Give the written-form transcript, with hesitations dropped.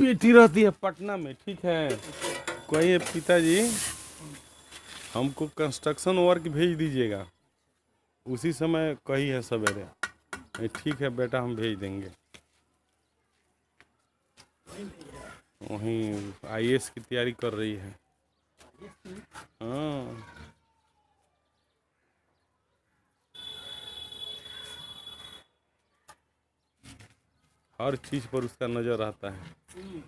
बेटी रहती है पटना में, ठीक है। कहिए पिताजी हमको कंस्ट्रक्शन वर्क भेज दीजिएगा, उसी समय कही है सवेरे। ठीक है बेटा, हम भेज देंगे। वहीं आईएएस की तैयारी कर रही है। हाँ, हर चीज़ पर उसका नज़र रहता है।